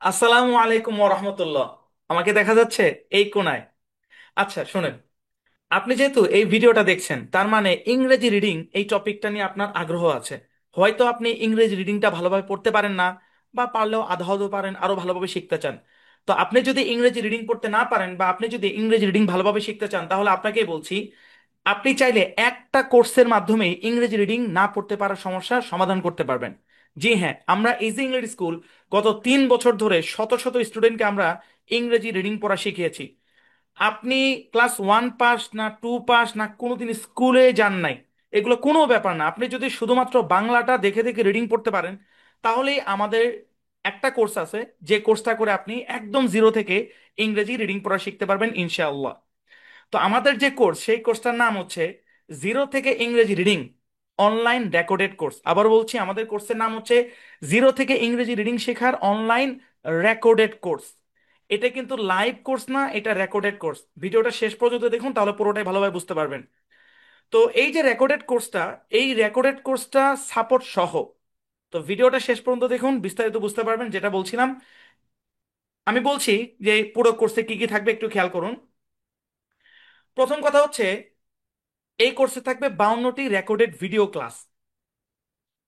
আসসালামু আলাইকুম রহমতুল্লাহ। আমাকে দেখা যাচ্ছে এই কোনায়। আচ্ছা শোনেন, আপনি যেহেতু এই ভিডিওটা দেখছেন তার মানে ইংরেজি রিডিং এই টপিকটা নিয়ে আপনার আগ্রহ আছে। হয়তো আপনি ইংরেজি রিডিংটা ভালোভাবে পড়তে পারেন না, বা পারলেও আধা আধো পারেন, আরো ভালোভাবে শিখতে চান। তো আপনি যদি ইংরেজি রিডিং পড়তে না পারেন বা আপনি যদি ইংরেজি রিডিং ভালোভাবে শিখতে চান, তাহলে আপনাকেই বলছি, আপনি চাইলে একটা কোর্সের মাধ্যমে ইংরেজি রিডিং না পড়তে পারার সমস্যার সমাধান করতে পারবেন। জি হ্যাঁ, আমরা ইজি ইংলিশ স্কুল গত 3 বছর ধরে শত শত স্টুডেন্টকে আমরা ইংরেজি রিডিং পড়া শিখিয়েছি। আপনি ক্লাস 1 পাস না 2 পাস না কোনোদিন স্কুলে যান নাই, এগুলো কোনো ব্যাপার না। আপনি যদি শুধুমাত্র বাংলাটা দেখে দেখে রিডিং পড়তে পারেন, তাহলেই আমাদের একটা কোর্স আছে, যে কোর্সটা করে আপনি একদম জিরো থেকে ইংরেজি রিডিং পড়া শিখতে পারবেন ইনশাআল্লাহ। তো আমাদের যে কোর্স, সেই কোর্সটার নাম হচ্ছে জিরো থেকে ইংরেজি রিডিং অনলাইন রেকর্ডেড কোর্স। আবার বলছি, আমাদের কোর্সের নাম হচ্ছে জিরো থেকে ইংরেজি রিডিং শেখার অনলাইন রেকর্ডেড কোর্স। এটা কিন্তু লাইভ কোর্স না, এটা রেকর্ডেড কোর্স। ভিডিওটা শেষ পর্যন্ত দেখুন, তাহলে পুরোটাই ভালোভাবে বুঝতে পারবেন। তো এই যে রেকর্ডেড কোর্সটা, এই রেকর্ডেড কোর্সটা সাপোর্ট সহ। তো ভিডিওটা শেষ পর্যন্ত দেখুন, বিস্তারিত বুঝতে পারবেন। যেটা বলছিলাম, আমি বলছি যে পুরো কোর্সে কি কি থাকবে একটু খেয়াল করুন। প্রথম কথা হচ্ছে, এই কোর্সে থাকবে 52টি রেকর্ডেড ভিডিও ক্লাস।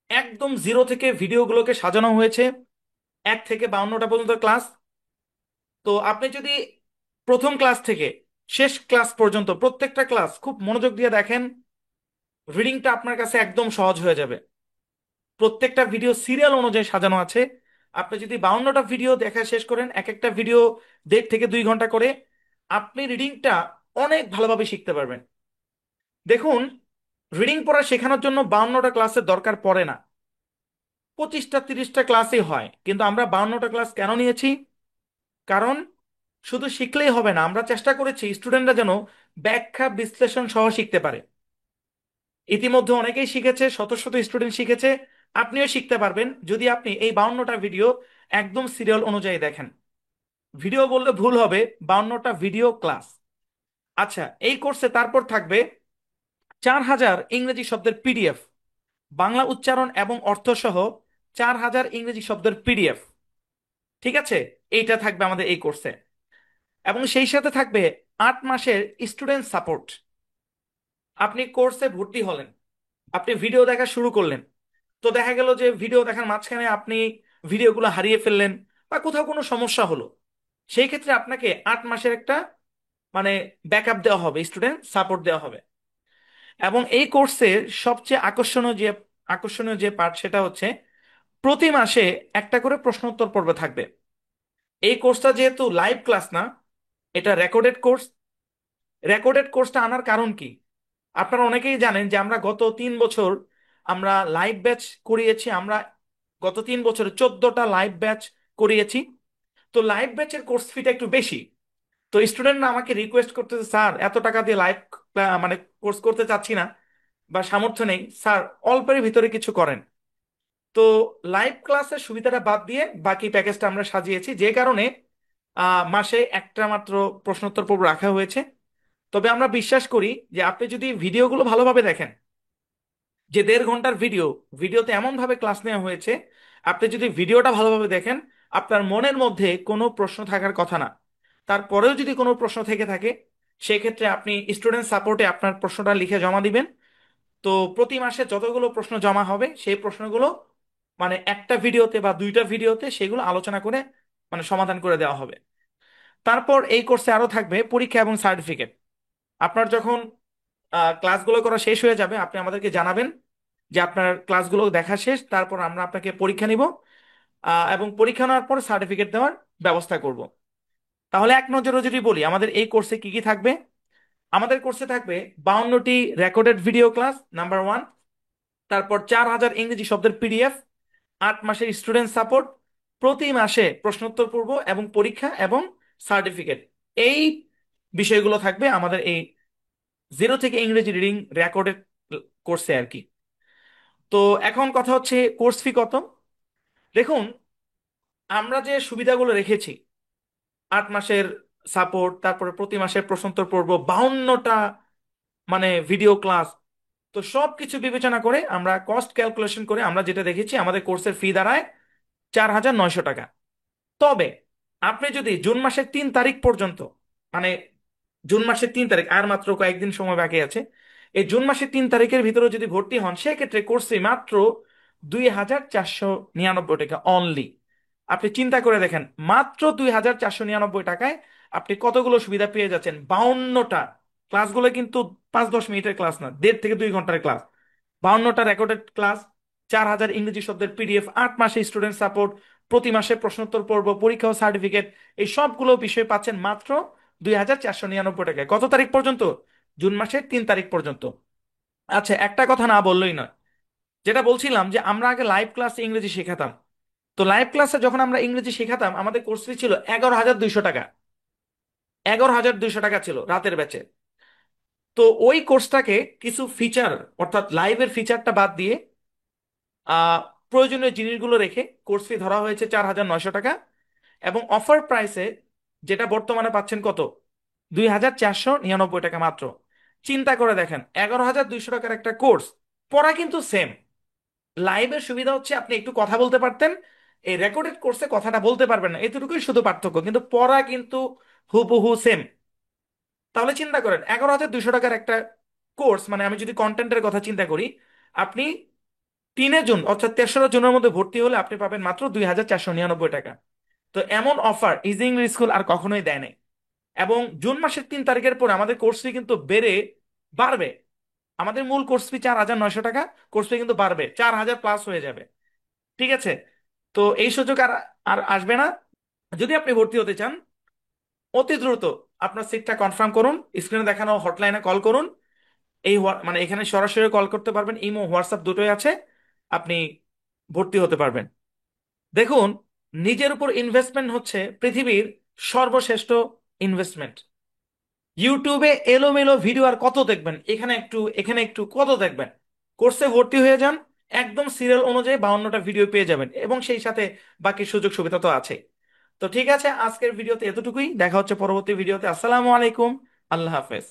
একদম জিরো থেকে ভিডিওগুলোকে সাজানো হয়েছে, 1 থেকে 52টা পর্যন্ত ক্লাস। তো আপনি যদি প্রথম ক্লাস থেকে শেষ ক্লাস পর্যন্ত প্রত্যেকটা ক্লাস খুব মনোযোগ দিয়ে দেখেন, রিডিংটা আপনার কাছে একদম সহজ হয়ে যাবে। প্রত্যেকটা ভিডিও সিরিয়াল অনুযায়ী সাজানো আছে। আপনি যদি 52টা ভিডিও দেখা শেষ করেন, এক একটা ভিডিও 1.5 থেকে 2 ঘন্টা করে, আপনি রিডিংটা অনেক ভালোভাবে শিখতে পারবেন। দেখুন, রিডিং পড়া শেখানোর জন্য 52টা ক্লাসের দরকার পড়ে না, 25টা 30টা ক্লাসই হয়। কিন্তু আমরা 52টা ক্লাস কেন নিয়েছি? কারণ শুধু শিখলেই হবে না, আমরা চেষ্টা করেছি স্টুডেন্টরা যেন ব্যাখ্যা বিশ্লেষণ সহ শিখতে পারে। ইতিমধ্যে অনেকেই শিখেছে, শত শত স্টুডেন্ট শিখেছে। আপনিও শিখতে পারবেন যদি আপনি এই 52টা ভিডিও একদম সিরিয়াল অনুযায়ী দেখেন। ভিডিও বললে ভুল হবে, 52টা ভিডিও ক্লাস। আচ্ছা, এই কোর্সে তারপর থাকবে 4,000 ইংরেজি শব্দের পিডিএফ, বাংলা উচ্চারণ এবং অর্থ সহ 4,000 ইংরেজি শব্দের পিডিএফ। ঠিক আছে, এইটা থাকবে আমাদের এই কোর্সে। এবং সেই সাথে থাকবে 8 মাসের স্টুডেন্ট সাপোর্ট। আপনি কোর্সে ভর্তি হলেন, আপনি ভিডিও দেখা শুরু করলেন, তো দেখা গেল যে ভিডিও দেখার মাঝখানে আপনি ভিডিওগুলো হারিয়ে ফেললেন বা কোথাও কোনো সমস্যা হলো, সেই ক্ষেত্রে আপনাকে 8 মাসের একটা মানে ব্যাকআপ দেওয়া হবে, স্টুডেন্ট সাপোর্ট দেওয়া হবে। এবং এই কোর্সের সবচেয়ে আকর্ষণীয় যে পার্ট, সেটা হচ্ছে প্রতি মাসে একটা করে প্রশ্নোত্তর পর্ব থাকবে। এই কোর্সটা যেহেতু লাইভ ক্লাস না, এটা রেকর্ডেড কোর্স। রেকর্ডেড কোর্সটা আনার কারণ কি? আপনারা অনেকেই জানেন যে আমরা গত 3 বছর আমরা লাইভ ব্যাচ করিয়েছি। আমরা গত 3 বছরে 14টা লাইভ ব্যাচ করিয়েছি। তো লাইভ ব্যাচের কোর্স ফিটা একটু বেশি। তো স্টুডেন্টরা আমাকে রিকোয়েস্ট করতেছে, স্যার এত টাকা দিয়ে লাইভ মানে কোর্স করতে চাচ্ছি না, বা সামর্থ্য নেই, স্যার অল্পের ভিতরে কিছু করেন। তো লাইভ ক্লাসের সুবিধাটা বাদ দিয়ে বাকি প্যাকেজটা আমরা সাজিয়েছি, যে কারণে মাসে একটা মাত্র প্রশ্নোত্তর পর্ব রাখা হয়েছে। তবে আমরা বিশ্বাস করি যে আপনি যদি ভিডিওগুলো ভালোভাবে দেখেন, যে 1.5 ঘন্টার ভিডিও, ভিডিওতে এমন ভাবে ক্লাস নেওয়া হয়েছে, আপনি যদি ভিডিওটা ভালোভাবে দেখেন, আপনার মনের মধ্যে কোনো প্রশ্ন থাকার কথা না। তারপরেও যদি কোনো প্রশ্ন থেকে থাকে, সেক্ষেত্রে আপনি স্টুডেন্ট সাপোর্টে আপনার প্রশ্নটা লিখে জমা দিবেন। তো প্রতি মাসে যতগুলো প্রশ্ন জমা হবে, সেই প্রশ্নগুলো মানে একটা ভিডিওতে বা 2টা ভিডিওতে সেগুলো আলোচনা করে মানে সমাধান করে দেওয়া হবে। তারপর এই কোর্সে আরো থাকবে পরীক্ষা এবং সার্টিফিকেট। আপনার যখন ক্লাসগুলো করা শেষ হয়ে যাবে, আপনি আমাদেরকে জানাবেন যে আপনার ক্লাসগুলো দেখা শেষ, তারপর আমরা আপনাকে পরীক্ষা নিব, এবং পরীক্ষা নেওয়ার পর সার্টিফিকেট দেওয়ার ব্যবস্থা করব। তাহলে এক নজরে যদি বলি আমাদের এই কোর্সে কি কি থাকবে। আমাদের কোর্সে থাকবে 52টি রেকর্ডেড ভিডিও ক্লাস, নাম্বার 1। তারপর 4,000 ইংরেজি শব্দের পিডিএফ, 8 মাসের স্টুডেন্ট সাপোর্ট, প্রতি মাসে প্রশ্নোত্তর পূর্ব এবং পরীক্ষা এবং সার্টিফিকেট। এই বিষয়গুলো থাকবে আমাদের এই জিরো থেকে ইংরেজি রিডিং রেকর্ডেড কোর্সে আর কি। তো এখন কথা হচ্ছে, কোর্স ফি কত? দেখুন, আমরা যে সুবিধাগুলো রেখেছি, 8 মাসের সাপোর্ট, তারপরে প্রতি মাসের প্রশ্নোত্তর পর্ব, 52টা মানে ভিডিও ক্লাস, তো সব কিছু বিবেচনা করে আমরা কস্ট ক্যালকুলেশন করে আমরা যেটা দেখেছি, আমাদের কোর্সের ফি দাঁড়ায় 4,900 টাকা। তবে আপনি যদি জুন মাসের 3 তারিখ পর্যন্ত, মানে জুন মাসের 3 তারিখ, আর মাত্র কয়েকদিন সময় বাকি আছে, এই জুন মাসের 3 তারিখের ভিতরে যদি ভর্তি হন, সেক্ষেত্রে কোর্স ফি মাত্র 2,499 টাকা অনলি। আপনি চিন্তা করে দেখেন, মাত্র 2,499 টাকায় আপনি কতগুলো সুবিধা পেয়ে যাচ্ছেন। 52টা ক্লাসগুলো কিন্তু 5-10 মিনিটের ক্লাস না, 1.5 থেকে 2 ঘন্টার ক্লাস। 52টা রেকর্ডেড ক্লাস, 4,000 ইংরেজি শব্দের পিডিএফ, 8 মাসে স্টুডেন্ট সাপোর্ট, প্রতি মাসে প্রশ্নোত্তর পর্ব, পরীক্ষা ও সার্টিফিকেট, এই সবগুলো বিষয় পাচ্ছেন মাত্র 2,499 টাকায়। কত তারিখ পর্যন্ত? জুন মাসের 3 তারিখ পর্যন্ত। আচ্ছা, একটা কথা না বললেই নয়, যেটা বলছিলাম যে আমরা আগে লাইভ ক্লাসে ইংরেজি শেখাতাম। তো লাইভ ক্লাসে যখন আমরা ইংরেজি শেখাতাম, আমাদের কোর্স ফি ছিল 11,200 টাকা। 11,200 টাকা ছিল রাতের ব্যাচে। তো ওই কোর্সটাকে কিছু ফিচার, অর্থাৎ লাইভের ফিচারটা বাদ দিয়ে আহ প্রয়োজনীয় জিনিসগুলো রেখে কোর্স ফি ধরা হয়েছে 4,900 টাকা। এবং অফার প্রাইসে যেটা বর্তমানে পাচ্ছেন কত? 2,499 টাকা মাত্র। চিন্তা করে দেখেন, 11,200 টাকার একটা কোর্স, পড়া কিন্তু সেম। লাইভের সুবিধা হচ্ছে আপনি একটু কথা বলতে পারতেন, এই রেকর্ডেড কোর্সে কথাটা বলতে পারবেন না, এতটুকুই শুধু পার্থক্য, কিন্তু পড়া কিন্তু হুবহু সেম। তাহলে চিন্তা করেন, 11,200 টাকার একটা কোর্স, মানে আমি যদি কন্টেন্টের কথা চিন্তা করি, আপনি 3 জুন অর্থাৎ 3রা জুনের মধ্যে ভর্তি হলে আপনি পাবেন মাত্র 2,499 টাকা। তো এমন অফার ইজি ইংলিশ স্কুল আর কখনোই দেয় নাই। এবং জুন মাসের 3 তারিখের পর আমাদের কোর্স ফি কিন্তু বাড়বে। আমাদের মূল কোর্স ফি 4,900 টাকা, কোর্স ফি কিন্তু বাড়বে, 4,000 প্লাস হয়ে যাবে। ঠিক আছে? তো এই সুযোগ আর আর আসবে না। যদি আপনি ভর্তি হতে চান, অতি দ্রুত আপনার সিটটা কনফার্ম করুন, স্ক্রিনে দেখানো হটলাইনে কল করুন। মানে এখানে সরাসরি কল করতে পারবেন, ইমো হোয়াটসঅ্যাপ দুটোই আছে। আপনি ভর্তি হতে পারবেন। দেখুন, নিজের উপর ইনভেস্টমেন্ট হচ্ছে পৃথিবীর সর্বশ্রেষ্ঠ ইনভেস্টমেন্ট। ইউটিউবে এলোমেলো ভিডিও আর কত দেখবেন, এখানে একটু এখানে একটু কত দেখবেন? কোর্সে ভর্তি হয়ে যান, একদম সিরিয়াল অনুযায়ী 52টা ভিডিও পেয়ে যাবেন, এবং সেই সাথে বাকি সুযোগ সুবিধা তো আছে। তো ঠিক আছে, আজকের ভিডিওতে এতটুকুই, দেখা হচ্ছে পরবর্তী ভিডিওতে। আসসালামু আলাইকুম, আল্লাহ হাফেজ।